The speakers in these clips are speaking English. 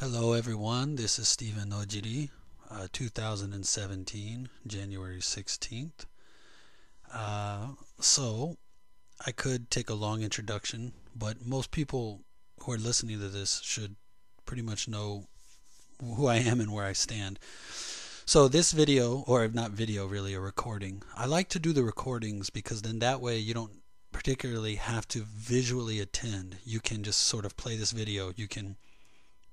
Hello everyone, this is Stephen Ojiri, 2017, January 16th. So, I could take a long introduction, but most people who are listening to this should pretty much know who I am and where I stand. So this video, or not video really, a recording, I like to do the recordings because then that way you don't particularly have to visually attend. You can just sort of play this video. You can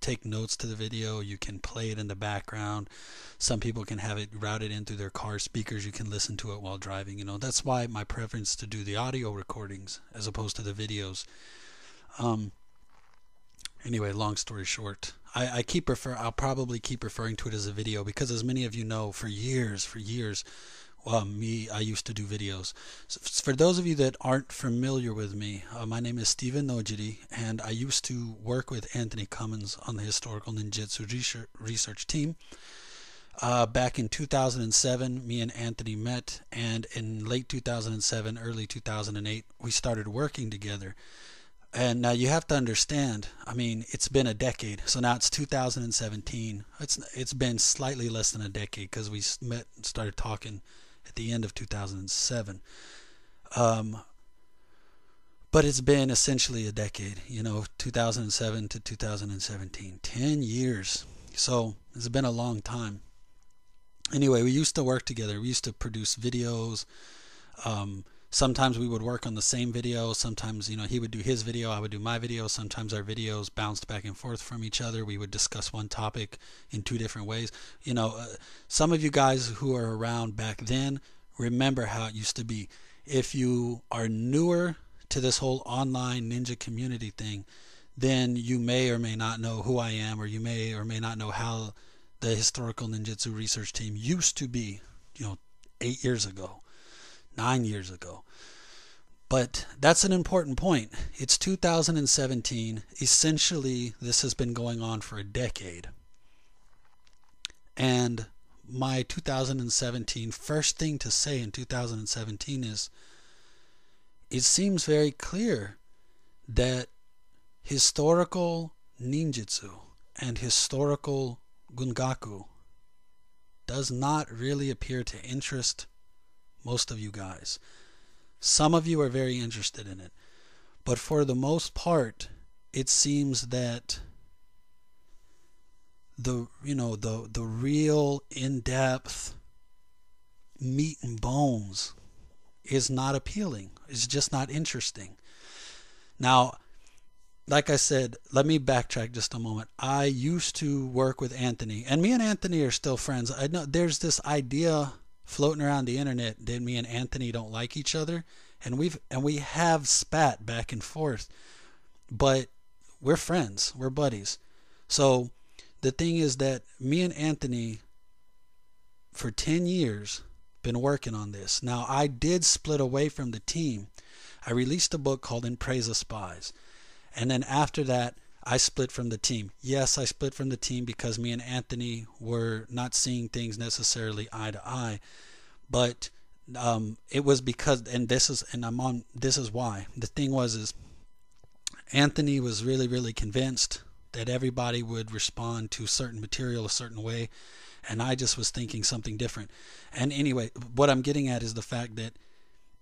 take notes to the video, you can play it in the background. Some people can have it routed in through their car speakers. You can listen to it while driving. That's why my preference to do the audio recordings as opposed to the videos. Anyway, long story short, I'll probably keep referring to it as a video because, as many of you know, for years, I used to do videos. So for those of you that aren't familiar with me, my name is Stephen Nojiri, and I used to work with Anthony Cummins on the Historical Ninjutsu research team. Back in 2007, me and Anthony met, and in late 2007, early 2008, we started working together. And now you have to understand, it's been a decade. So now it's 2017. It's been slightly less than a decade because we met and started talking at the end of 2007. But it's been essentially a decade, 2007 to 2017, 10 years. So it's been a long time. Anyway, we used to work together. We used to produce videos. Sometimes we would work on the same video. Sometimes, he would do his video, I would do my video. Sometimes our videos bounced back and forth from each other. We would discuss one topic in two different ways. Some of you guys who are around back then remember how it used to be. If you are newer to this whole online ninja community thing, then you may or may not know who I am, or you may or may not know how the Historical Ninjutsu research team used to be, 8 years ago. 9 years ago. But that's an important point. It's 2017. Essentially, this has been going on for a decade. And my 2017 first thing to say in 2017 is, it seems very clear that historical ninjutsu and historical gungaku does not really appear to interest most of you guys. Some of you are very interested in it, but for the most part, it seems that the real in-depth meat and bones is not appealing. It's just not interesting. Now, like I said, let me backtrack just a moment. I used to work with Anthony, and me and Anthony are still friends. I know there's this idea floating around the internet that me and Anthony don't like each other, and we have spat back and forth, but we're friends, we're buddies. So the thing is that me and Anthony for 10 years been working on this. Now, I did split away from the team. I released a book called In Praise of Spies, and then after that I split from the team. Yes, I split from the team because me and Anthony were not seeing things necessarily eye to eye, but it was because, this is why. The thing is Anthony was really, really convinced that everybody would respond to certain material a certain way, and I just was thinking something different. And anyway, what I'm getting at is the fact that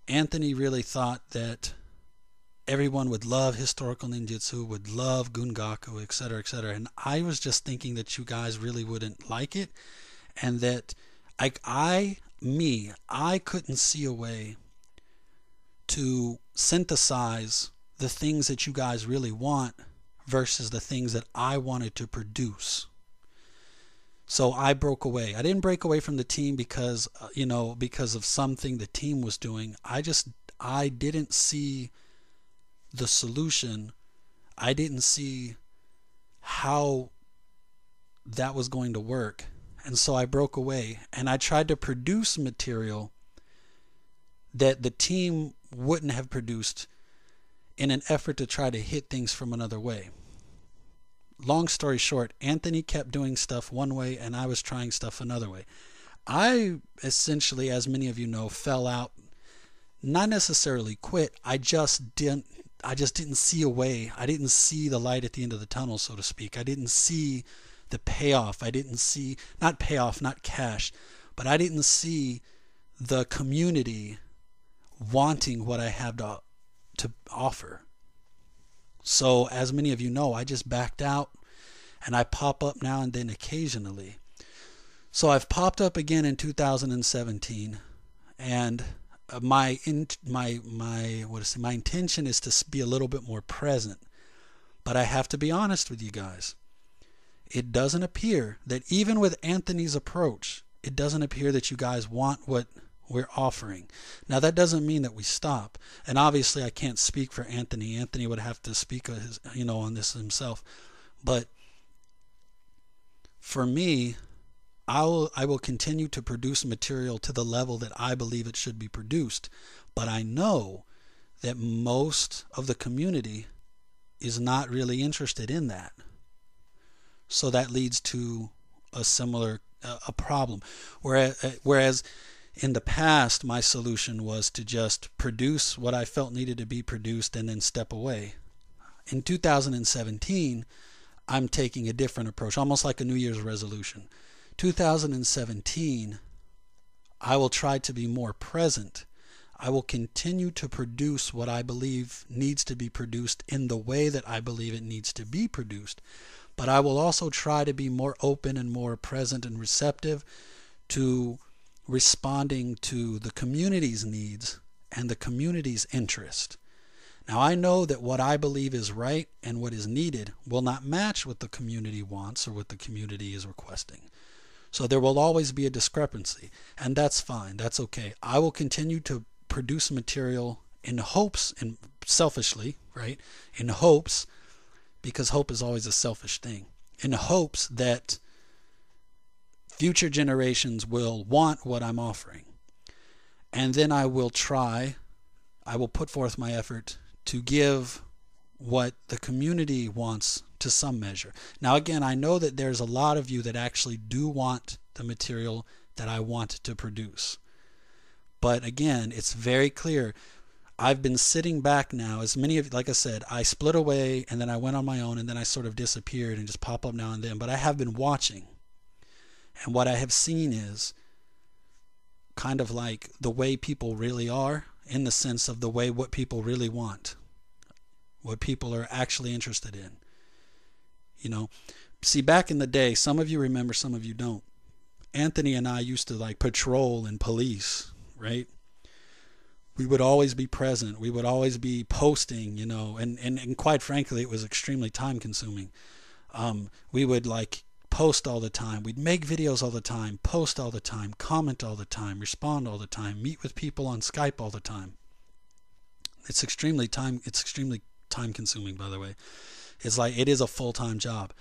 Anthony really thought that everyone would love historical ninjutsu, would love gungaku, etc., etc. And I was just thinking that you guys really wouldn't like it, and that I couldn't see a way to synthesize the things that you guys really want versus the things that I wanted to produce. So I broke away. I didn't break away from the team because of something the team was doing. I didn't see the solution. I didn't see how that was going to work, and so I broke away, and I tried to produce material that the team wouldn't have produced in an effort to try to hit things from another way. Long story short, Anthony kept doing stuff one way and I was trying stuff another way. I essentially, as many of you know, fell out. Not necessarily quit. I just didn't just didn't see a way. I didn't see the light at the end of the tunnel, so to speak. I didn't see the payoff. I didn't see, not payoff, not cash, but I didn't see the community wanting what I have to offer. So as many of you know, I just backed out, and I pop up now and then occasionally. So I've popped up again in 2017, and my intention is to be a little bit more present. But I have to be honest with you guys. It doesn't appear that even with Anthony's approach, it doesn't appear that you guys want what we're offering. Now that doesn't mean that we stop. And obviously I can't speak for Anthony. Anthony would have to speak on this himself. But for me, I will continue to produce material to the level that I believe it should be produced. But I know that most of the community is not really interested in that. So that leads to a similar a problem. Whereas in the past, my solution was to just produce what I felt needed to be produced and then step away. In 2017, I'm taking a different approach, almost like a New Year's resolution. 2017, I will try to be more present. I will continue to produce what I believe needs to be produced in the way that I believe it needs to be produced. But I will also try to be more open and more present and receptive to responding to the community's needs and the community's interest. Now I know that what I believe is right and what is needed will not match what the community wants or what the community is requesting. So there will always be a discrepancy, and that's fine. That's okay. I will continue to produce material in hopes, and selfishly, right? In hopes, because hope is always a selfish thing. In hopes that future generations will want what I'm offering. And then I will put forth my effort to give what the community wants to some measure. Now again, I know that there's a lot of you that actually do want the material that I want to produce. But again, it's very clear. I've been sitting back now, as many of you, like I said, I split away and then I went on my own and then I sort of disappeared and just pop up now and then. But I have been watching. And what I have seen is kind of like the way people really are, in the sense of the way what people really want, what people are actually interested in. You know, see, back in the day, some of you remember, some of you don't. Anthony and I used to like patrol and police, right? We would always be present. We would always be posting, you know, and quite frankly, it was extremely time consuming. We would like post all the time. We'd make videos all the time, post all the time, comment all the time, respond all the time, meet with people on Skype all the time. It's extremely time consuming, by the way. It's like, it is a full-time job.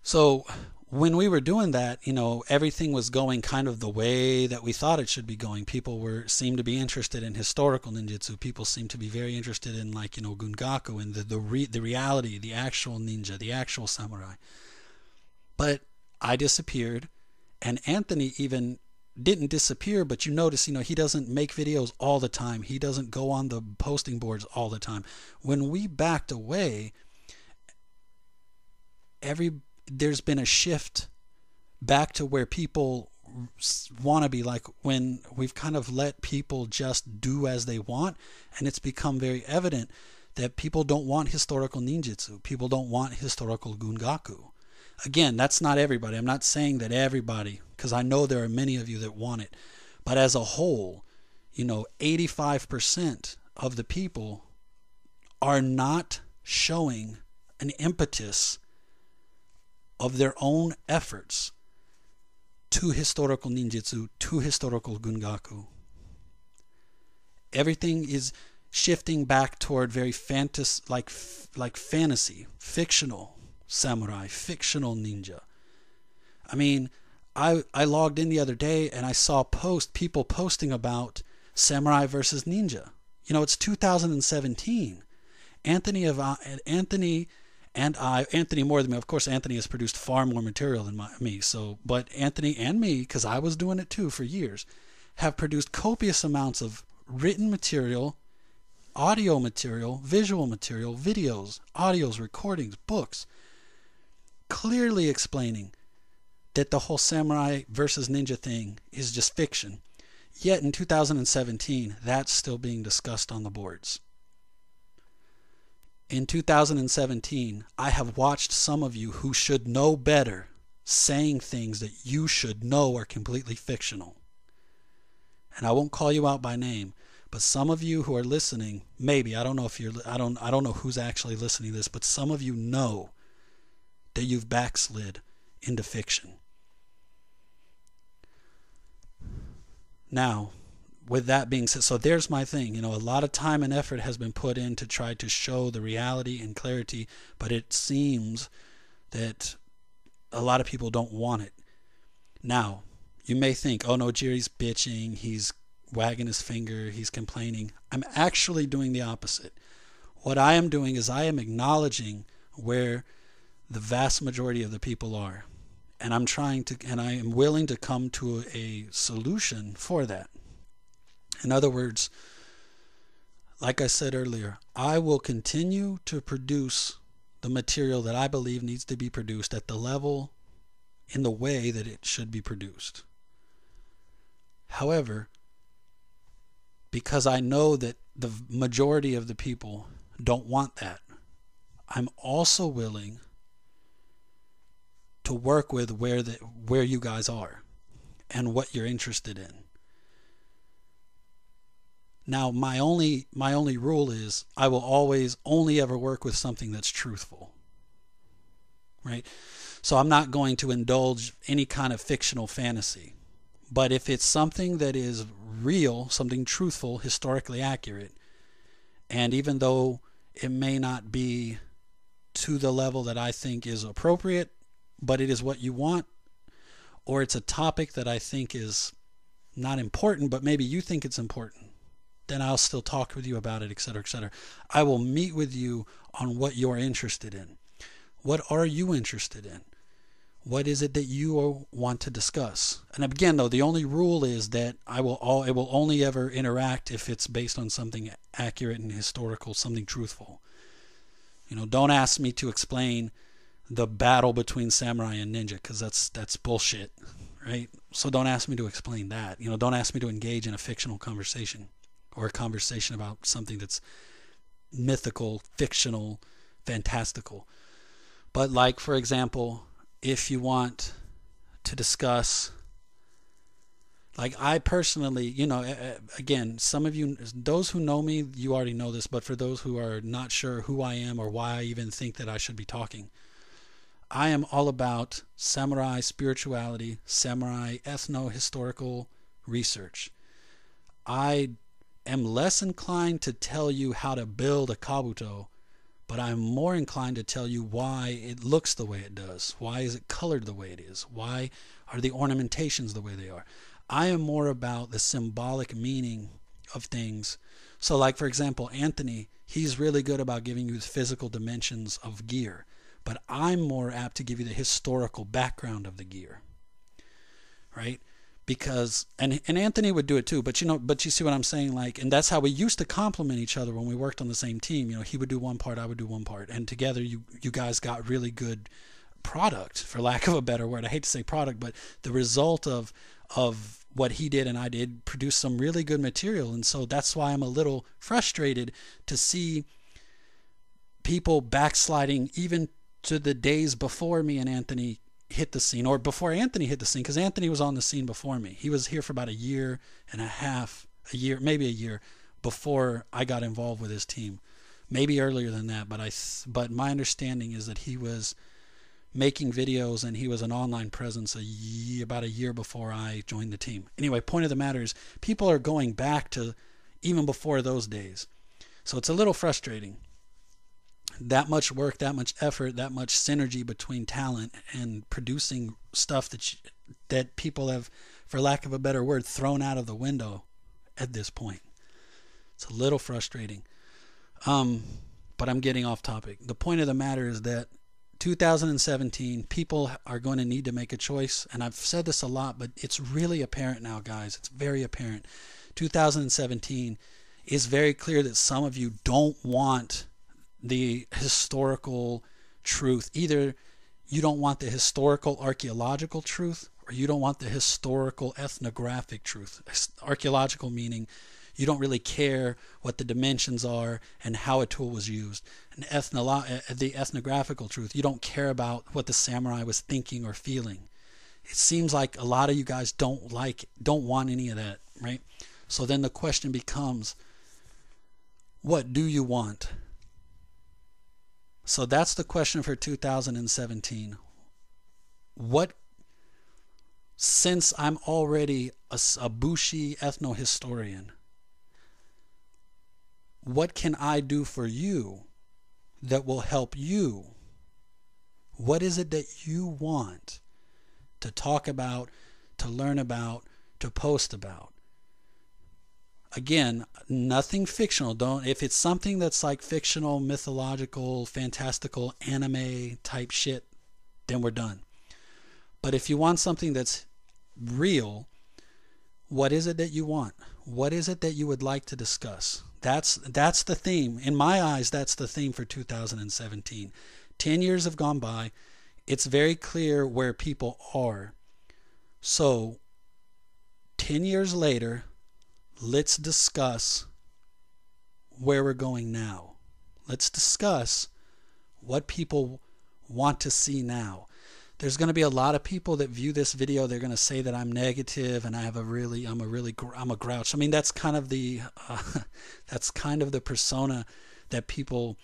So when we were doing that, you know, everything was going kind of the way that we thought it should be going. People seemed to be interested in historical ninjutsu. People seemed to be very interested in, like, you know, gungaku and the reality, the actual ninja, the actual samurai. But I disappeared, and Anthony even didn't disappear, but you notice, you know, he doesn't make videos all the time. He doesn't go on the posting boards all the time. When we backed away, there's been a shift back to where people want to be, like when we've kind of let people just do as they want, and it's become very evident that people don't want historical ninjutsu. People don't want historical gungaku. Again, that's not everybody. I'm not saying that everybody, because I know there are many of you that want it. But as a whole, you know, 85% of the people are not showing an impetus of their own efforts to historical ninjutsu, to historical gungaku. Everything is shifting back toward very fantasy, fictional samurai, fictional ninja. I mean, I logged in the other day and I saw people posting about samurai versus ninja. You know, it's 2017. Anthony more than me. Of course, Anthony has produced far more material than me. But Anthony and me, because I was doing it too for years, have produced copious amounts of written material audio material, visual material, videos, audios, recordings, books, clearly explaining that the whole samurai versus ninja thing is just fiction. Yet in 2017, that's still being discussed on the boards. In 2017, I have watched some of you who should know better saying things that you should know are completely fictional. And I won't call you out by name, but some of you who are listening, maybe, I don't know if you're, I don't know who's actually listening to this, but some of you know that you've backslid into fiction. Now, with that being said, so there's my thing. A lot of time and effort has been put in to try to show the reality and clarity, but it seems that a lot of people don't want it. Now, you may think, oh no, Jerry's bitching, he's wagging his finger, he's complaining. I'm actually doing the opposite. What I am doing is I am acknowledging where the vast majority of the people are. And I am willing to come to a solution for that. In other words, like I said earlier, I will continue to produce the material that I believe needs to be produced at the level, in the way that it should be produced. However, because I know that the majority of the people don't want that, I'm also willing to work with where you guys are and what you're interested in. Now, my only rule is I will always only ever work with something that's truthful. Right? So I'm not going to indulge any kind of fictional fantasy. But if it's something that is real, something truthful, historically accurate, and even though it may not be to the level that I think is appropriate, but it is what you want, or it's a topic that I think is not important, but maybe you think it's important, then I'll still talk with you about it, etc., etc. I will meet with you on what you're interested in. What are you interested in? What is it that you want to discuss? And again, though, the only rule is that it will only ever interact if it's based on something accurate and historical, something truthful. Don't ask me to explain the battle between samurai and ninja, because that's bullshit, right? So don't ask me to explain that. Don't ask me to engage in a fictional conversation or a conversation about something that's mythical, fictional, fantastical. But like, for example, if you want to discuss, like I personally, again, some of you, those who know me, you already know this, but for those who are not sure who I am or why I even think that I should be talking, I am all about samurai spirituality, samurai ethno-historical research. I am less inclined to tell you how to build a kabuto, but I'm more inclined to tell you why it looks the way it does. Why is it colored the way it is? Why are the ornamentations the way they are? I am more about the symbolic meaning of things. So like, for example, Anthony, he's really good about giving you the physical dimensions of gear, but I'm more apt to give you the historical background of the gear, right? Because, and Anthony would do it too, but you see what I'm saying? Like, and that's how we used to complement each other when we worked on the same team. He would do one part, I would do one part, and together you guys got really good product, for lack of a better word. I hate to say product, but the result of what he did and I did produced some really good material. And so that's why I'm a little frustrated to see people backsliding even to the days before me and Anthony hit the scene, or before Anthony hit the scene, because Anthony was on the scene before me. He was here for about a year and a half, maybe a year before I got involved with his team. Maybe earlier than that, but my understanding is that he was making videos and he was an online presence about a year before I joined the team. Anyway, point of the matter is people are going back to even before those days. So it's a little frustrating. That much work, that much effort, that much synergy between talent and producing stuff that people have, for lack of a better word, thrown out of the window at this point. It's a little frustrating. But I'm getting off topic. The point of the matter is that 2017, people are going to need to make a choice. And I've said this a lot, but it's really apparent now, guys. It's very apparent. 2017 it's very clear that some of you don't want the historical truth. Either you don't want the historical archaeological truth, or you don't want the historical ethnographic truth. Archaeological meaning you don't really care what the dimensions are and how a tool was used. And the ethnographical truth, you don't care about what the samurai was thinking or feeling. It seems like a lot of you guys don't want any of that, right? So then the question becomes, what do you want? So that's the question for 2017. Since I'm already a Bushi ethno-historian, what can I do for you that will help you? What is it that you want to talk about, to learn about, to post about? Again, nothing fictional. If it's something that's like fictional, mythological, fantastical, anime type shit, then we're done. But if you want something that's real, what is it that you want? What is it that you would like to discuss? That's the theme. In my eyes, that's the theme for 2017. 10 years have gone by. It's very clear where people are. So 10 years later, let's discuss where we're going now. Let's discuss what people want to see now. There's going to be a lot of people that view this video. They're going to say that I'm negative and I'm a grouch. I mean, that's kind of the persona that people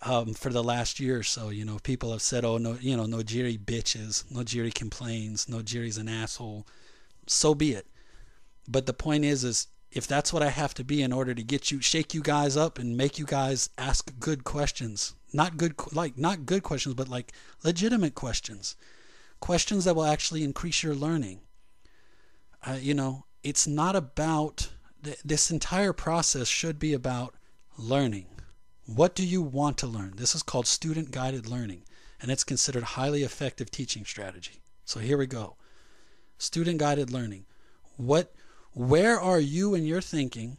for the last year or so, people have said, oh no, Nojiri bitches, Nojiri complains, Nojiri's an asshole. So be it. But the point is if that's what I have to be in order to shake you guys up and make you guys ask good questions, not good questions, but like legitimate questions. Questions that will actually increase your learning. It's not about, this entire process should be about learning. What do you want to learn? This is called student-guided learning, and it's considered highly effective teaching strategy. So here we go. Student-guided learning. Where are you in your thinking?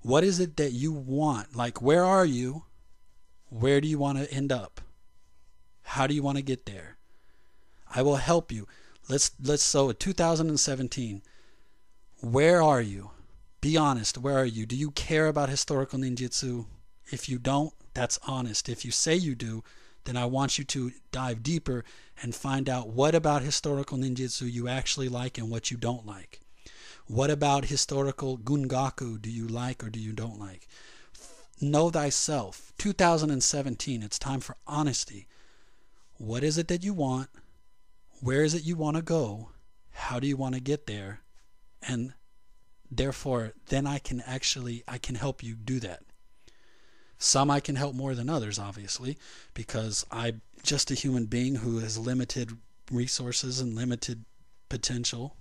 What is it that you want? Like, where are you? Where do you want to end up? How do you want to get there? I will help you. So 2017, where are you? Be honest, where are you? Do you care about historical ninjutsu? If you don't, that's honest. If you say you do, then I want you to dive deeper and find out what about historical ninjutsu you actually like and what you don't like. What about historical gungaku do you like or do you don't like? Know thyself. 2017, it's time for honesty. What is it that you want? Where is it you want to go? How do you want to get there? And therefore, then I can help you do that. Some I can help more than others, obviously, because I'm just a human being who has limited resources and limited potential,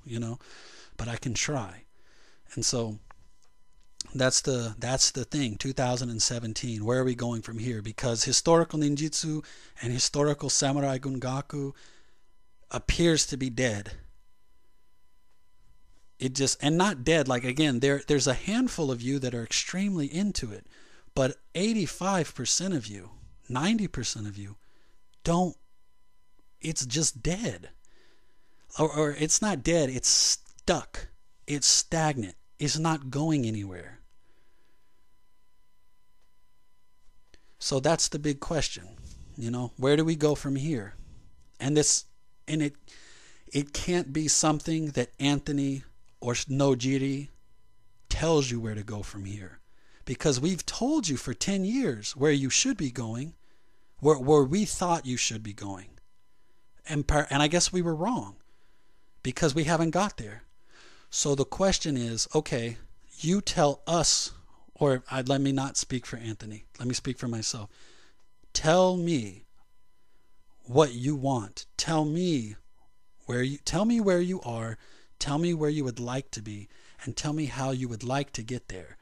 but I can try. And so that's the thing. 2017, where are we going from here? Because historical ninjutsu and historical samurai gungaku appears to be dead. And not dead, like, again, there's a handful of you that are extremely into it, but 85% of you, 90% of you don't. It's just dead. Or it's not dead, it's stuck. It's stagnant. It's not going anywhere. So that's the big question. Where do we go from here? And it can't be something that Anthony or Nojiri tells you where to go from here. Because we've told you for 10 years where you should be going, where we thought you should be going. And I guess we were wrong because we haven't got there. So the question is, okay, you tell us, or let me not speak for Anthony. Let me speak for myself. Tell me what you want. Tell me where you are. Tell me where you would like to be, and tell me how you would like to get there.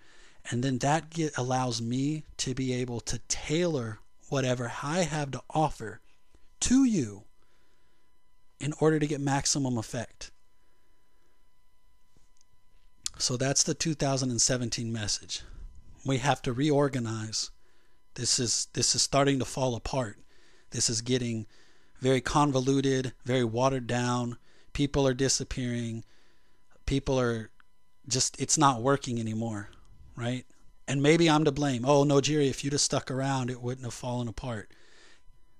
And then that allows me to be able to tailor whatever I have to offer to you in order to get maximum effect. So that's the 2017 message. We have to reorganize. This is starting to fall apart. This is getting very convoluted, very watered down. People are disappearing. People are just, it's not working anymore, right? And maybe I'm to blame. Oh, no, Jerry, if you'd have stuck around, it wouldn't have fallen apart.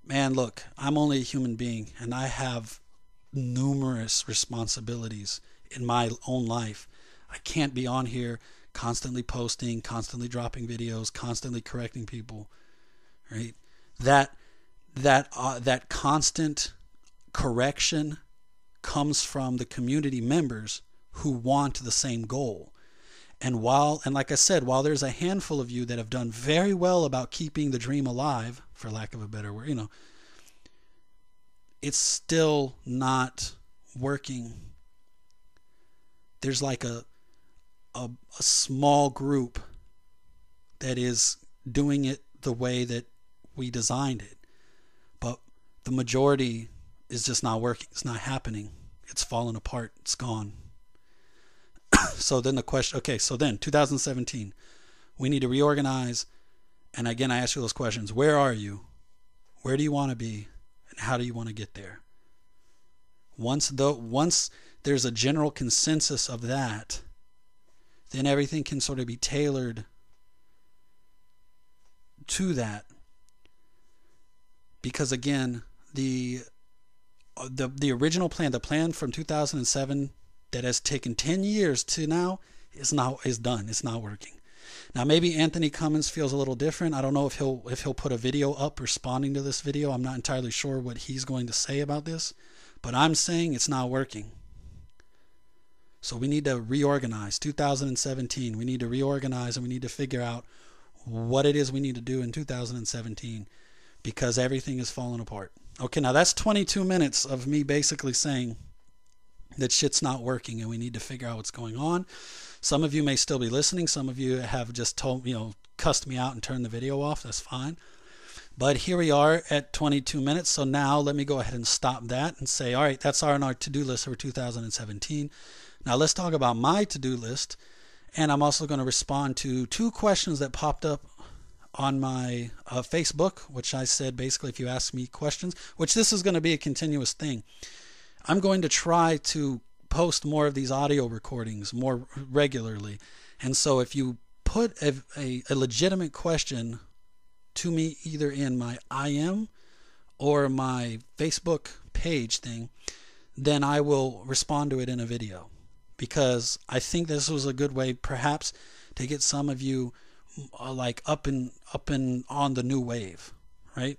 Man, look, I'm only a human being, and I have numerous responsibilities in my own life. I can't be on here constantly posting, constantly dropping videos, constantly correcting people, right? That constant correction comes from the community members who want the same goal. And like I said, while there's a handful of you that have done very well about keeping the dream alive, for lack of a better word, it's still not working. There's like a small group that is doing it the way that we designed it. But the majority is just not working. It's not happening. It's fallen apart. It's gone. So then the question, okay, so then 2017, we need to reorganize. And again, I ask you those questions. Where are you? Where do you want to be? And how do you want to get there? Once there's a general consensus of that, then everything can sort of be tailored to that. Because again, the original plan, the plan from 2007 that has taken 10 years to now is done. It's not working. Now maybe Anthony Cummins feels a little different. I don't know if he'll put a video up responding to this video. I'm not entirely sure what he's going to say about this, but I'm saying it's not working. So we need to reorganize. 2017, we need to reorganize, and we need to figure out what it is we need to do in 2017, because everything is falling apart. Okay, now that's 22 minutes of me basically saying that shit's not working and we need to figure out what's going on. Some of you may still be listening. Some of you have just cussed me out and turned the video off. That's fine. But here we are at 22 minutes. So now let me go ahead and stop that and say, all right, that's on our to-do list for 2017. Now let's talk about my to-do list. And I'm also going to respond to 2 questions that popped up on my Facebook, which I said basically if you ask me questions, which this is going to be a continuous thing. I'm going to try to post more of these audio recordings more regularly. And so if you put a legitimate question to me either in my IM or my Facebook page thing, then I will respond to it in a video. Because I think this was a good way perhaps to get some of you like up and on the new wave, right?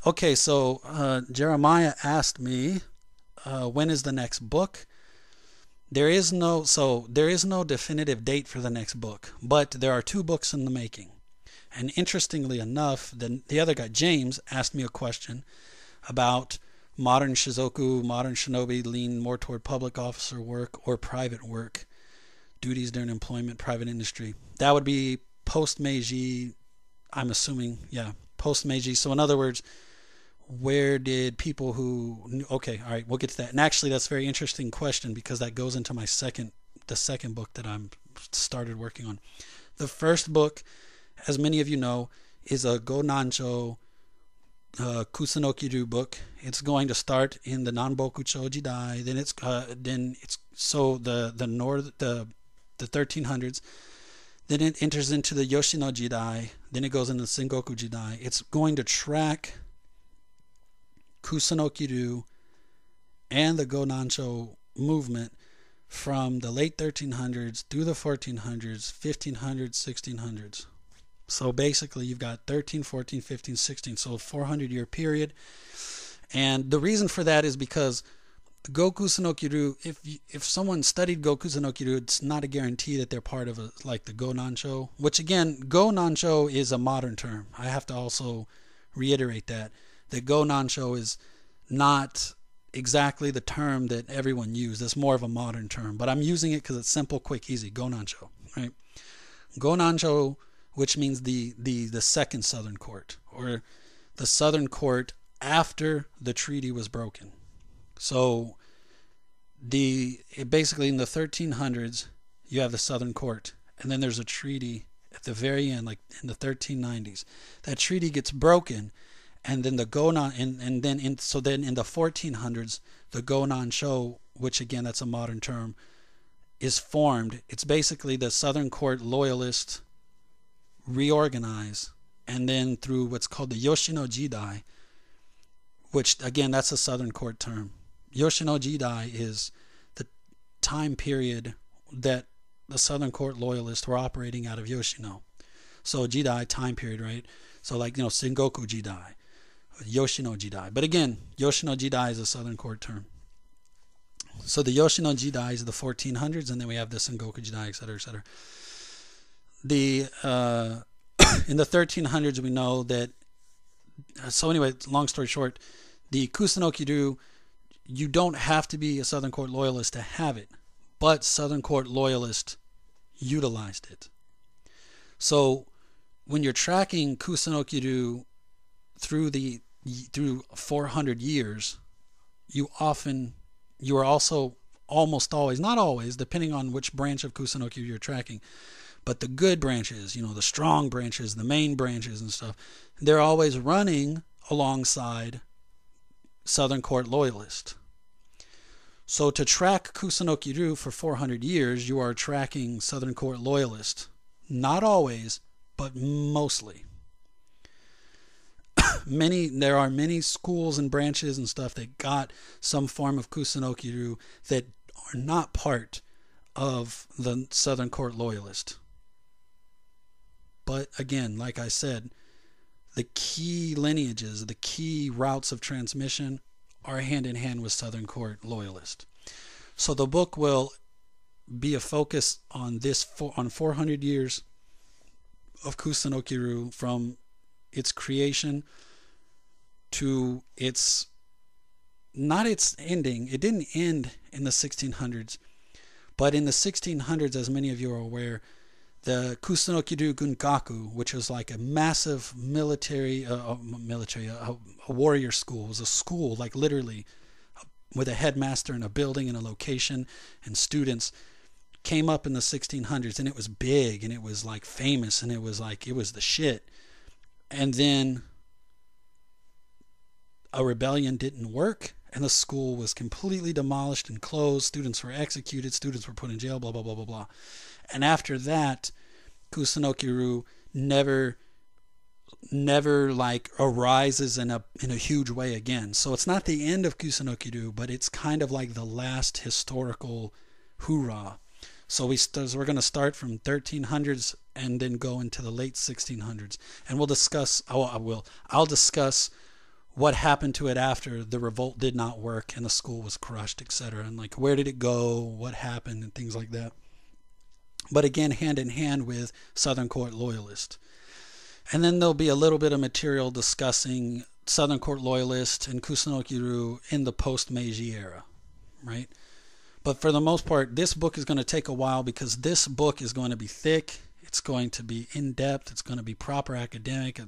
Okay, so Jeremiah asked me, when is the next book? There is no definitive date for the next book, but there are 2 books in the making. And interestingly enough, the other guy, James, asked me a question about modern Shizoku, modern Shinobi lean more toward public officer work or private work, duties during employment, private industry. That would be post-Meiji, I'm assuming, yeah, post-Meiji. So in other words, where did people who, okay, all right, we'll get to that. And actually that's a very interesting question because that goes into the second book that I'm started working on. The first book, as many of you know, is a Go Nancho Kusunokiru book. It's going to start in the Nanboku Chojidai, then it's so the 1300s, then it enters into the Yoshino Jidai, then it goes into the Sengoku Jidai. It's going to track Kusunokiru and the Go Nancho movement from the late 1300s through the 1400s, 1500s, 1600s. So basically you've got 13, 14, 15, 16, so a 400-year period. And the reason for that is because Gokusunokiru, if someone studied Gokusunokiru, it's not a guarantee that they're part of like the Go Nancho, which again, Go Nancho is a modern term. I have to also reiterate that Go Nancho is not exactly the term that everyone uses. It's more of a modern term, but I'm using it because it's simple, quick, easy. Go Nancho, right? Go Nancho, which means the second Southern Court, or the Southern Court after the treaty was broken. So basically in the 1300s, you have the Southern Court. and then there's a treaty at the very end, like in the 1390s. That treaty gets broken, and then the Gonan, and then in the 1400s, the Gonan Sho, which again that's a modern term, is formed. It's basically the Southern Court loyalists reorganize, and then through what's called the Yoshino Jidai, which again that's a Southern Court term. Yoshino Jidai is the time period that the Southern Court loyalists were operating out of Yoshino. So Jidai, time period, right? So like, Sengoku Jidai, Yoshino Jidai. But again, Yoshino Jidai is a Southern Court term. So the Yoshino Jidai is the 1400s, and then we have the Sengoku Jidai, etc., etc. In the 1300s, we know that. So anyway, long story short, the Kusunoki-ryu, you don't have to be a Southern Court loyalist to have it, but Southern Court loyalists utilized it. So when you're tracking Kusunoki-ryu through 400 years, you are also almost always, not always, depending on which branch of Kusunoki-ryu you're tracking, but the good branches, the strong branches, the main branches and stuff, they're always running alongside Southern Court loyalists. So to track Kusunoki-ryu for 400 years, you are tracking Southern Court loyalists. Not always, but mostly. There are many schools and branches and stuff that got some form of Kusunoki-ryu that are not part of the Southern Court loyalist. But again, like I said, the key lineages, the key routes of transmission are hand in hand with Southern Court loyalist. So the book will be a focus on on 400 years of Kusunoki-ryu, from its creation to not its ending. It didn't end in the 1600s, but in the 1600s, as many of you are aware, the Kusunoki-ryu Gungaku, which was like a massive a warrior school, was a school, like literally, with a headmaster and a building and a location and students, came up in the 1600s, and it was big, and it was like famous, and it was the shit. And then a rebellion didn't work, and the school was completely demolished and closed. Students were executed, students were put in jail, blah, blah, blah, blah, blah. And after that, Kusunoki-ryu never like arises in a huge way again. So it's not the end of Kusunoki-ryu, but it's kind of like the last historical hoorah. So we're going to start from 1300s and then go into the late 1600s, and we'll discuss. I'll discuss what happened to it after the revolt did not work and the school was crushed, etc., and like where did it go, what happened, and things like that. But again, hand in hand with Southern Court loyalist. And then there'll be a little bit of material discussing Southern Court loyalist and Kusunoki-ryu in the post-Meiji era, right? But for the most part, this book is going to take a while, because this book is going to be thick. It's going to be in-depth. It's going to be proper academic.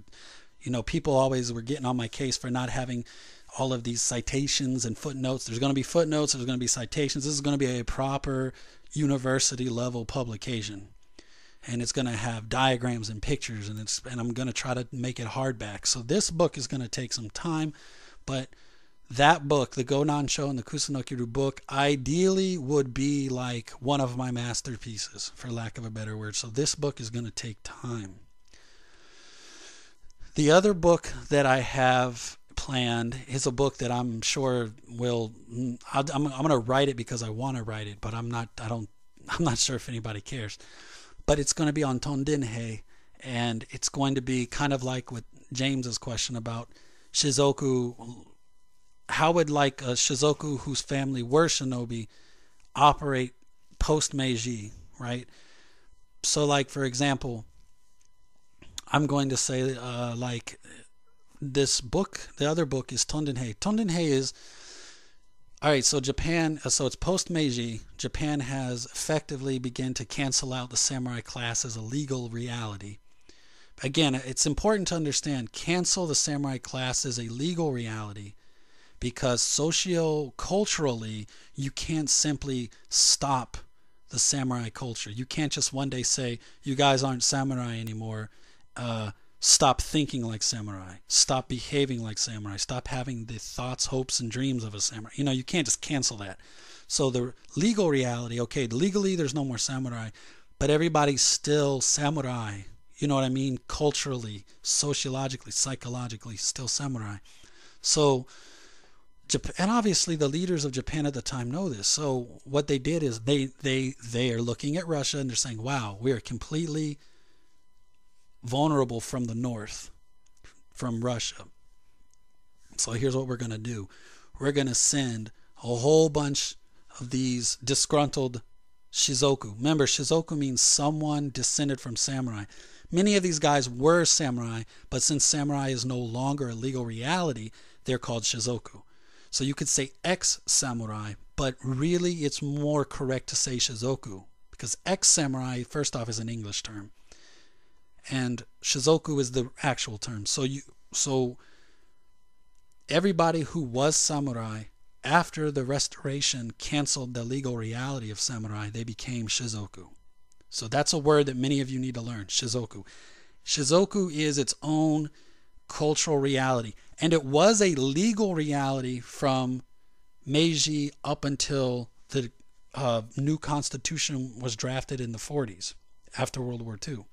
People always were getting on my case for not having all of these citations and footnotes. There's going to be footnotes. There's going to be citations. This is going to be a proper university level publication. And it's going to have diagrams and pictures, and I'm going to try to make it hardback. So this book is going to take some time, but that book, the Gonan Sho and the Kusunoki-ryu book, ideally would be like one of my masterpieces, for lack of a better word. So this book is going to take time. The other book that I have planned is a book that I'm sure I'm going to write it because I want to write it, but I'm not sure if anybody cares. But it's going to be on Tondenhei, and it's going to be kind of like with James's question about Shizoku. How would like a Shizoku whose family were shinobi operate post-Meiji, right? So like, for example, I'm going to say like this book, the other book is Tondenhei. Tondenhei is, all right, so Japan, so it's post-Meiji. Japan has effectively begun to cancel out the samurai class as a legal reality. Again, it's important to understand, cancel the samurai class as a legal reality, because socio-culturally, you can't simply stop the samurai culture. You can't just one day say, you guys aren't samurai anymore. Stop thinking like samurai. Stop behaving like samurai. Stop having the thoughts, hopes, and dreams of a samurai. You can't just cancel that. So the legal reality, okay, legally there's no more samurai, but everybody's still samurai. You know what I mean? Culturally, sociologically, psychologically, still samurai. So, and obviously the leaders of Japan at the time know this. So what they did is they are looking at Russia and they're saying, wow, we are completely vulnerable from the north, from Russia. So here's what we're going to do. We're going to send a whole bunch of these disgruntled shizoku. Remember, shizoku means someone descended from samurai. Many of these guys were samurai, but since samurai is no longer a legal reality, they're called shizoku. So you could say ex-samurai, but really it's more correct to say shizoku, because ex-samurai, first off, is an English term, and shizoku is the actual term. So everybody who was samurai after the restoration canceled the legal reality of samurai, they became shizoku. So that's a word that many of you need to learn, shizoku. Shizoku is its own cultural reality, and it was a legal reality from Meiji up until the new constitution was drafted in the 40s after World War II.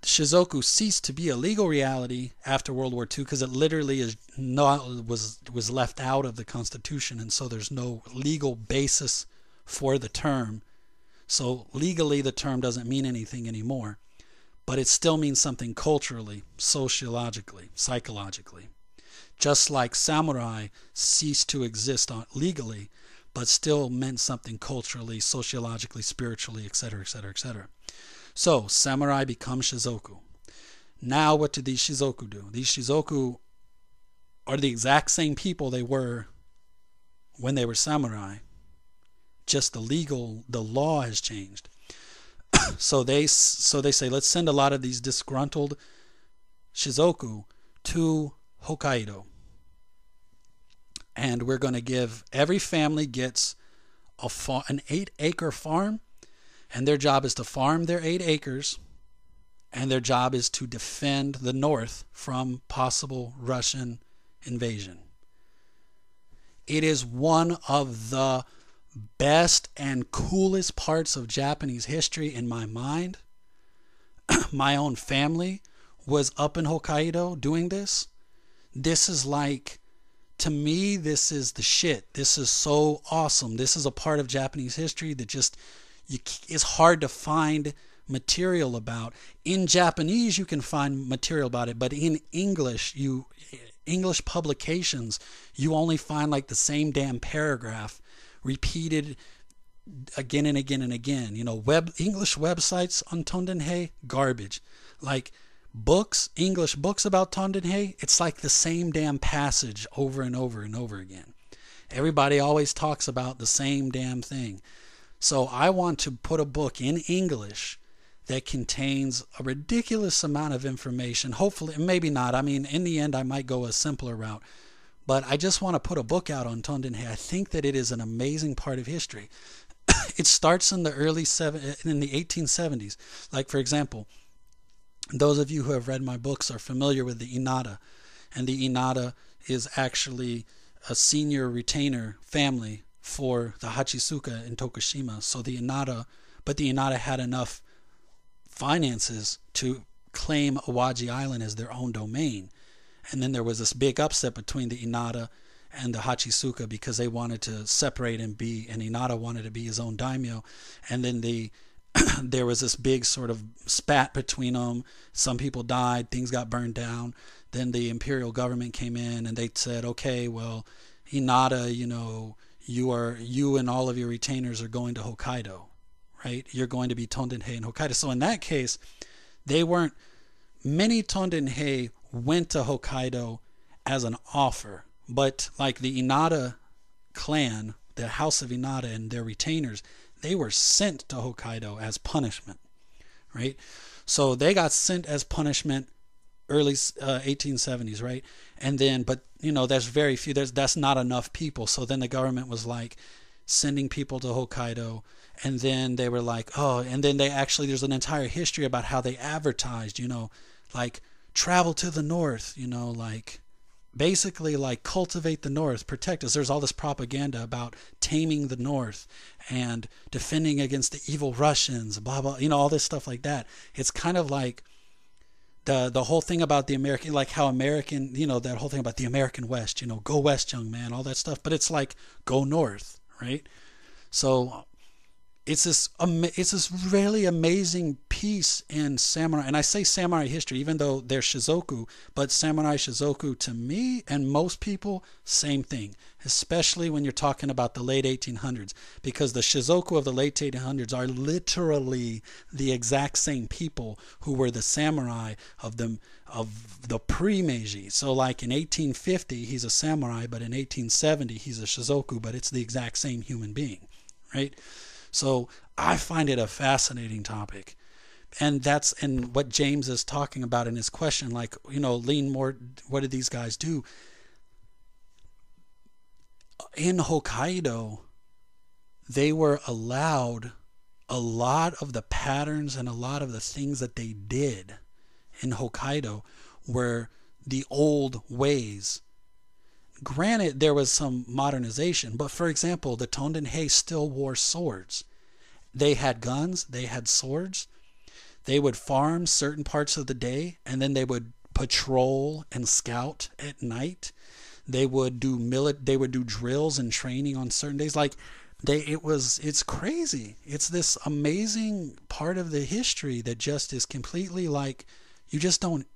Shizoku ceased to be a legal reality after World War II because it literally was left out of the Constitution, and so there's no legal basis for the term. So legally the term doesn't mean anything anymore, but it still means something culturally, sociologically, psychologically. Just like samurai ceased to exist legally, but still meant something culturally, sociologically, spiritually, etc., etc., etc. So samurai become shizoku. Now what do these shizoku do? These shizoku are the exact same people they were when they were samurai. Just the law has changed. So they say, let's send a lot of these disgruntled shizoku to Hokkaido. And we're going to give, every family gets an 8-acre farm, and their job is to farm their 8 acres, and their job is to defend the north from possible Russian invasion. It is one of the best and coolest parts of Japanese history in my mind. My own family was up in Hokkaido doing this. This is like, to me, this is the shit. This is so awesome. This is a part of Japanese history that just it's hard to find material about. In Japanese, you can find material about it, but in English publications, you only find like the same damn paragraph repeated again and again and again. English websites on Tondenhei, garbage. Like English books about Tondenhei, it's like the same damn passage over and over and over again. Everybody always talks about the same damn thing. So I want to put a book in English that contains a ridiculous amount of information. Hopefully, maybe not. I mean, in the end, I might go a simpler route. But I just want to put a book out on Tondenhei. I think that it is an amazing part of history. It starts in the in the 1870s. Like, for example, those of you who have read my books are familiar with the Inada. And the Inada is actually a senior retainer family for the Hachisuka in Tokushima. So the Inada had enough finances to claim Awaji Island as their own domain. And then there was this big upset between the Inada and the Hachisuka because they wanted to separate and Inada wanted to be his own daimyo. And then there was this big sort of spat between them. Some people died, things got burned down. Then the imperial government came in and they said, okay, well, Inada, you and all of your retainers are going to Hokkaido, right? You're going to be Tondenhei and Hokkaido. So in that case, many Tondenhei went to Hokkaido as an offer, but like the Inada clan, the House of Inada and their retainers, they were sent to Hokkaido as punishment, right? So they got sent as punishment early 1870s, right? And then, but there's very few, that's not enough people. So then the government was like sending people to Hokkaido, And then they were like, oh, and then they actually, there's an entire history about how they advertised, like travel to the north, like basically like cultivate the north, protect us. There's all this propaganda about taming the north and defending against the evil Russians, blah blah, all this stuff like that. It's kind of like the whole thing about the American, like how American, that whole thing about the American West, go west, young man, all that stuff. But it's like go north, right? So it's this really amazing piece in samurai, and I say samurai history even though they're shizoku, but samurai shizoku to me and most people, same thing, especially when you're talking about the late 1800s, because the shizoku of the late 1800s are literally the exact same people who were the samurai of the pre-Meiji. So like in 1850 he's a samurai, but in 1870 he's a shizoku, but it's the exact same human being, right? So I find it a fascinating topic. And what James is talking about in his question, like, lean more, what did these guys do? In Hokkaido, they were allowed a lot of the patterns and a lot of the things that they did in Hokkaido were the old ways. Granted, there was some modernization, but for example, the Tondenhei still wore swords. They had guns, they had swords. They would farm certain parts of the day, and then they would patrol and scout at night. They would do drills and training on certain days. Like it's crazy. It's this amazing part of the history that just is completely like you just don't.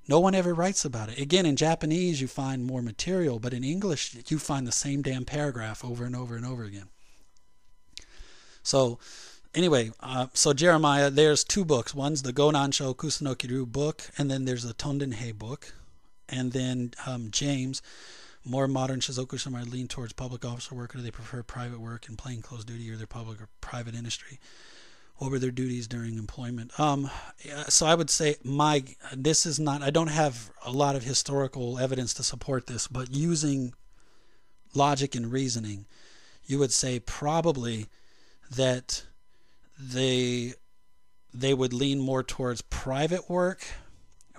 No one ever writes about it. Again, in Japanese, you find more material, but in English, you find the same damn paragraph over and over and over again. So, anyway, so Jeremiah, there's two books. One's the Gonansho Kusanokiru book, and then there's the Tondenhei book. And then James, more modern Shizoku samurai lean towards public officer work, or do they prefer private work and plainclothes duty, or their public or private industry? What were their duties during employment? So I would say I don't have a lot of historical evidence to support this, but using logic and reasoning, you would say probably that they would lean more towards private work,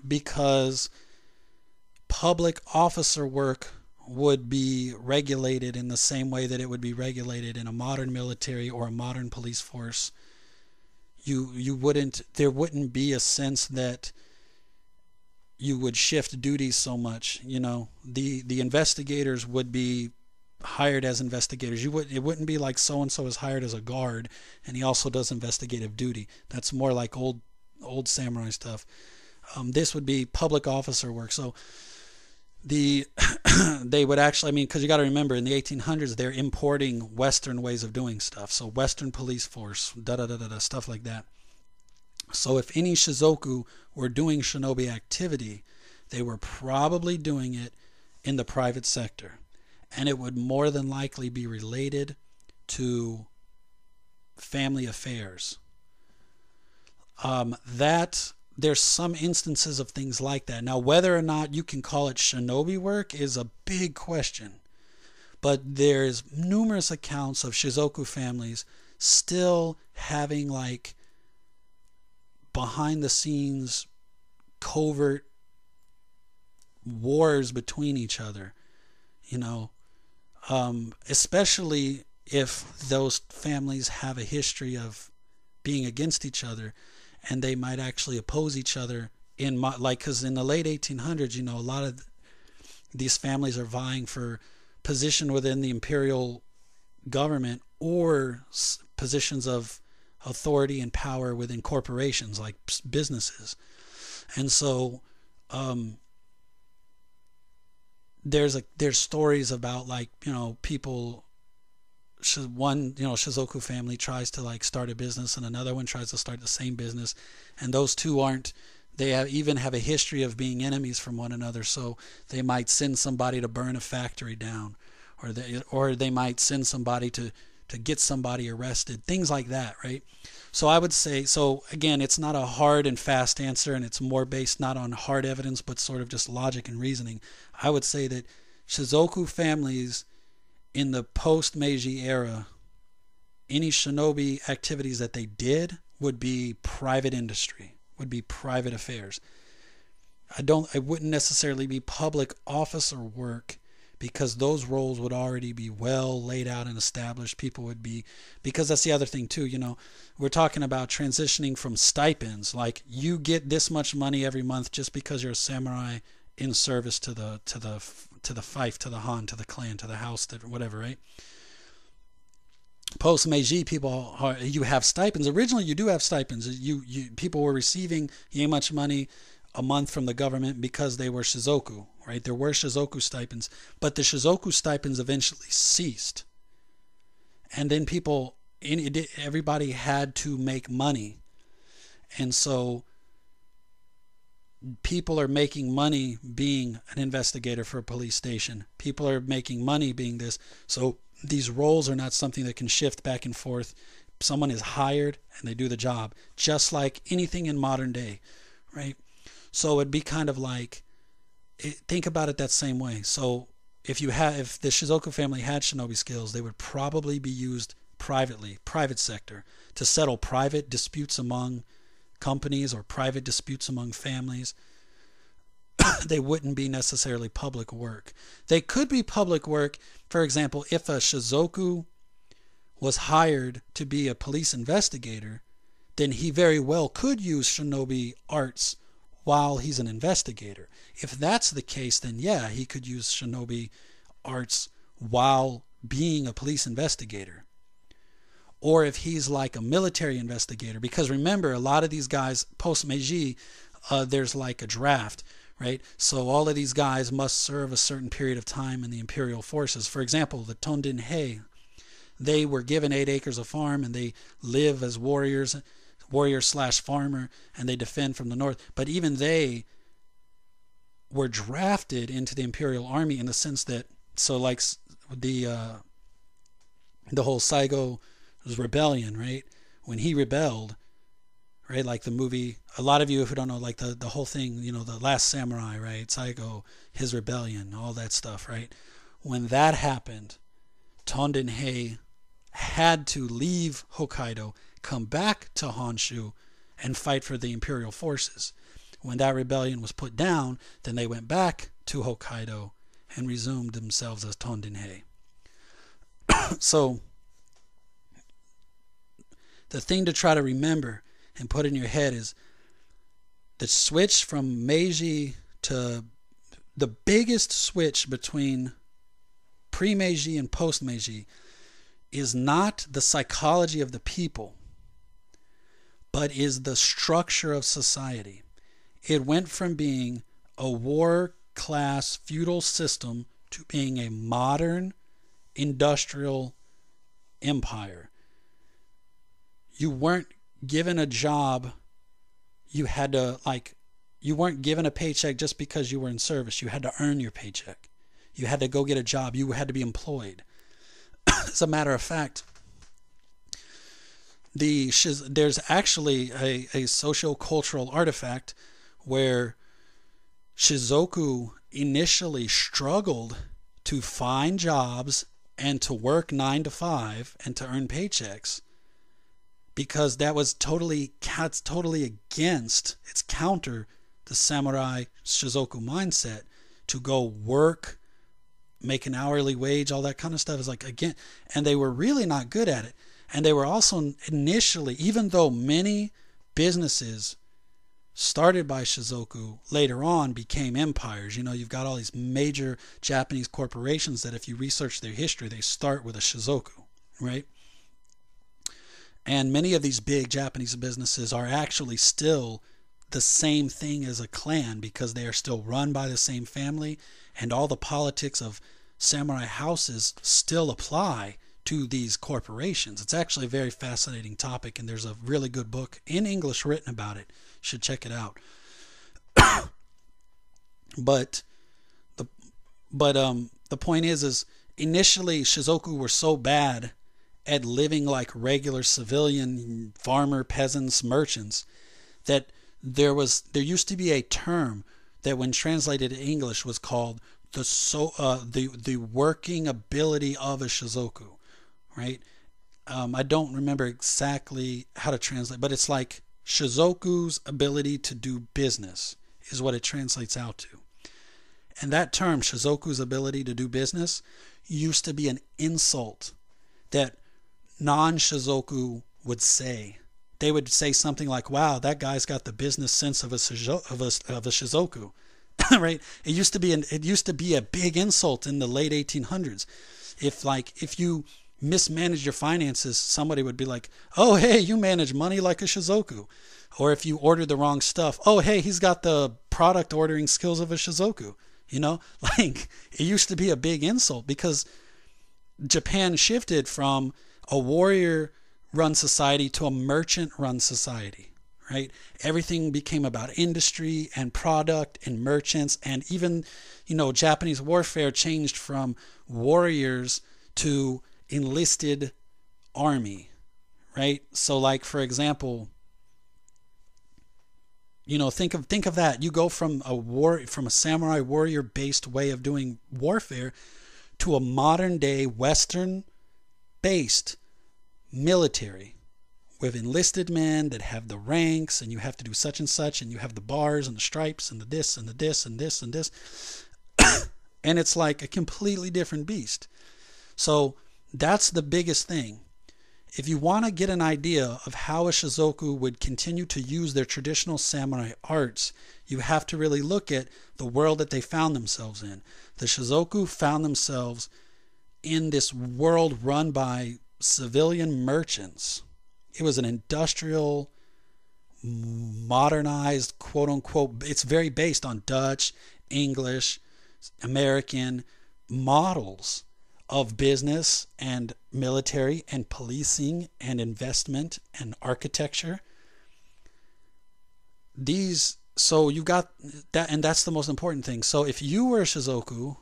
because public officer work would be regulated in the same way that it would be regulated in a modern military or a modern police force. There wouldn't be a sense that you would shift duties so much. The investigators would be hired as investigators. It wouldn't be like so and so is hired as a guard and he also does investigative duty. That's more like old samurai stuff. This would be public officer work. So they would actually, because you got to remember, in the 1800s they're importing Western ways of doing stuff. So Western police force, stuff like that. So if any Shizoku were doing shinobi activity, they were probably doing it in the private sector, and it would more than likely be related to family affairs. There's some instances of things like that. Now, whether or not you can call it shinobi work is a big question. But there's numerous accounts of Shizoku families still having like behind the scenes covert wars between each other, especially if those families have a history of being against each other. And they might actually oppose each other because in the late 1800s, a lot of these families are vying for position within the imperial government or positions of authority and power within corporations like businesses. And so there's stories about people. One Shizoku family tries to start a business and another one tries to start the same business, and those two even have a history of being enemies from one another. So they might send somebody to burn a factory down, or they might send somebody to get somebody arrested, things like that, right? So I would say, so again, it's not a hard and fast answer, and it's more based not on hard evidence but sort of just logic and reasoning. I would say that Shizoku families in the post-Meiji era any shinobi activities that they did would be private industry, would be private affairs. I wouldn't necessarily be public officer work, because those roles would already be well laid out and established. People would be, because that's the other thing too, we're talking about transitioning from stipends, like you get this much money every month just because you're a samurai in service to the fief, to the han, to the clan, to the house, to whatever, right? Post Meiji, you have stipends. Originally, you do have stipends. People were receiving much money a month from the government because they were shizoku, right? There were shizoku stipends, but the shizoku stipends eventually ceased, and then everybody had to make money, and so people are making money being an investigator for a police station. People are making money being this. So these roles are not something that can shift back and forth. Someone is hired and they do the job, just like anything in modern day, right? So it'd be kind of like, think about it that same way. So if the Shizoku family had shinobi skills, they would probably be used privately, private sector, to settle private disputes among companies or private disputes among families. They wouldn't be necessarily public work. They could be public work, for example, if a shizoku was hired to be a police investigator, then he very well could use shinobi arts while he's an investigator. If that's the case, then yeah, he could use shinobi arts while being a police investigator. Or if he's like a military investigator, because remember, a lot of these guys, post-Meiji, there's like a draft, right? So all of these guys must serve a certain period of time in the imperial forces. For example, the Tondin Hei, they were given 8 acres of farm and they live as warrior/farmer, and they defend from the north. But even they were drafted into the imperial army in the sense that, so like the whole Saigo rebellion, right? When he rebelled, right? Like the movie, a lot of you who don't know, like the whole thing, the Last Samurai, right? Saigo, his rebellion, all that stuff, right? When that happened, Tondin Hei had to leave Hokkaido, come back to Honshu, and fight for the imperial forces. When that rebellion was put down, then they went back to Hokkaido and resumed themselves as Tondin Hei. So the thing to try to remember and put in your head is the switch from Meiji to the biggest switch between pre-Meiji and post-Meiji is not the psychology of the people, but is the structure of society. It went from being a war class feudal system to being a modern industrial empire. You weren't given a job. You weren't given a paycheck just because you were in service. You had to earn your paycheck. You had to go get a job. You had to be employed. As a matter of fact, there's actually a socio-cultural artifact where Shizoku initially struggled to find jobs and to work 9 to 5 and to earn paychecks, because that was totally against, it's counter the samurai Shizoku mindset to go work, make an hourly wage, all that kind of stuff is like, again, and they were really not good at it. And they were also initially, even though many businesses started by Shizoku later on became empires. You've got all these major Japanese corporations that if you research their history, they start with a Shizoku, right? And many of these big Japanese businesses are actually still the same thing as a clan, because they are still run by the same family, and all the politics of samurai houses still apply to these corporations. It's actually a very fascinating topic, and there's a really good book in English written about it. You should check it out. But the point is initially Shizoku were so bad at living like regular civilian farmer, peasants, merchants, that there used to be a term that when translated to English was called the working ability of a Shizoku, right? I don't remember exactly how to translate, but it's like Shizoku's ability to do business is what it translates out to. And that term, Shizoku's ability to do business, used to be an insult that non-Shizoku would say. They would say something like, wow, that guy's got the business sense of a Shizoku. Right? It used to be a big insult in the late 1800s. If you mismanaged your finances, somebody would be like, oh, hey, you manage money like a Shizoku. Or if you ordered the wrong stuff, oh, hey, he's got the product ordering skills of a Shizoku. You know, like it used to be a big insult because Japan shifted from a warrior run society to a merchant run society, right? Everything became about industry and product and merchants, and even, Japanese warfare changed from warriors to enlisted army, right? So like, for example, think of that. You go from a samurai warrior based way of doing warfare to a modern day Western based military with enlisted men that have the ranks, and you have to do such and such, and you have the bars and the stripes and the this and the this and this and this. And it's like a completely different beast. So that's the biggest thing. If you want to get an idea of how a Shizoku would continue to use their traditional samurai arts, you have to really look at the world that they found themselves in. The Shizoku found themselves in this world run by civilian merchants. It was an industrial, modernized, quote unquote, it's very based on Dutch, English, American models of business and military and policing and investment and architecture. So you got that, and that's the most important thing. So if you were a Shizoku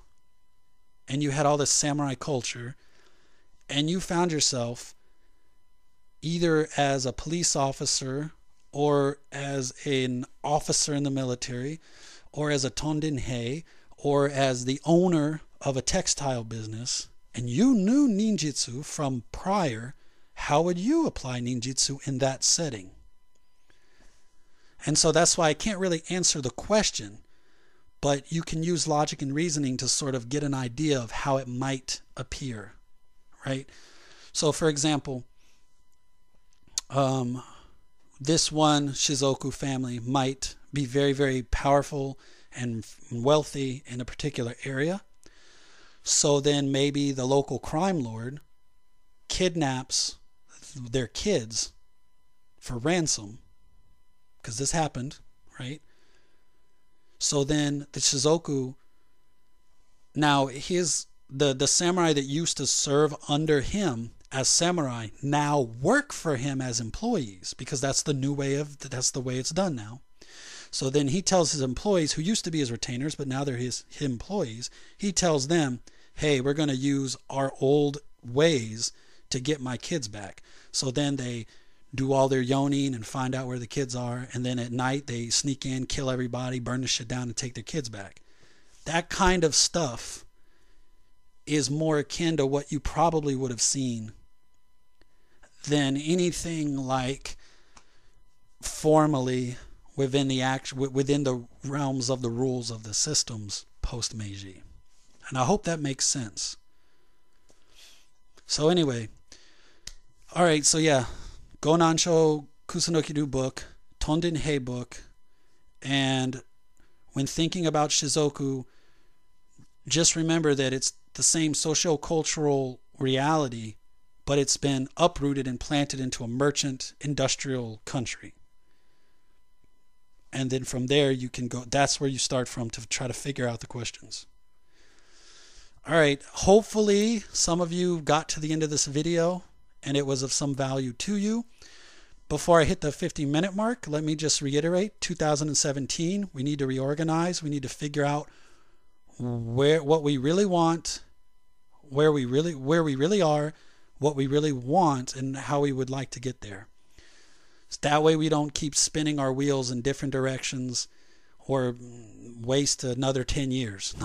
and you had all this samurai culture and you found yourself either as a police officer or as an officer in the military or as a tondenhei or as the owner of a textile business, and you knew ninjutsu from prior, how would you apply ninjutsu in that setting? And so that's why I can't really answer the question, but you can use logic and reasoning to sort of get an idea of how it might appear, right? So for example, this one Shizoku family might be very, very powerful and wealthy in a particular area. So then maybe the local crime lord kidnaps their kids for ransom, because this happened, right? So then the Shizoku, now the samurai that used to serve under him as samurai now work for him as employees, because that's the way it's done now. So then he tells his employees, who used to be his retainers, but now they're his employees, he tells them, hey, we're going to use our old ways to get my kids back. So then they do all their yoning and find out where the kids are, and then at night they sneak in, kill everybody, burn the shit down, and take their kids back. That kind of stuff is more akin to what you probably would have seen than anything like formally within the realms of the rules of the systems post Meiji. And I hope that makes sense. So anyway, all right, so yeah, Gonansho Kusunokiru book, Tondenhei book, and when thinking about Shizoku, just remember that it's the same socio-cultural reality, but it's been uprooted and planted into a merchant industrial country. And then from there you can go, that's where you start from to try to figure out the questions. All right, hopefully some of you got to the end of this video and it was of some value to you. Before I hit the 50-minute mark, let me just reiterate, 2017, we need to reorganize. We need to figure out what we really want, where we really are, what we really want, and how we would like to get there. So that way we don't keep spinning our wheels in different directions or waste another 10 years.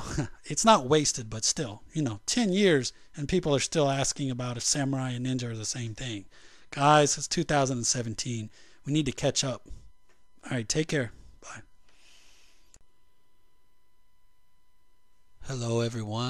It's not wasted, but still, 10 years and people are still asking about if samurai and ninja are the same thing. Guys, it's 2017. We need to catch up. All right, take care. Bye. Hello, everyone.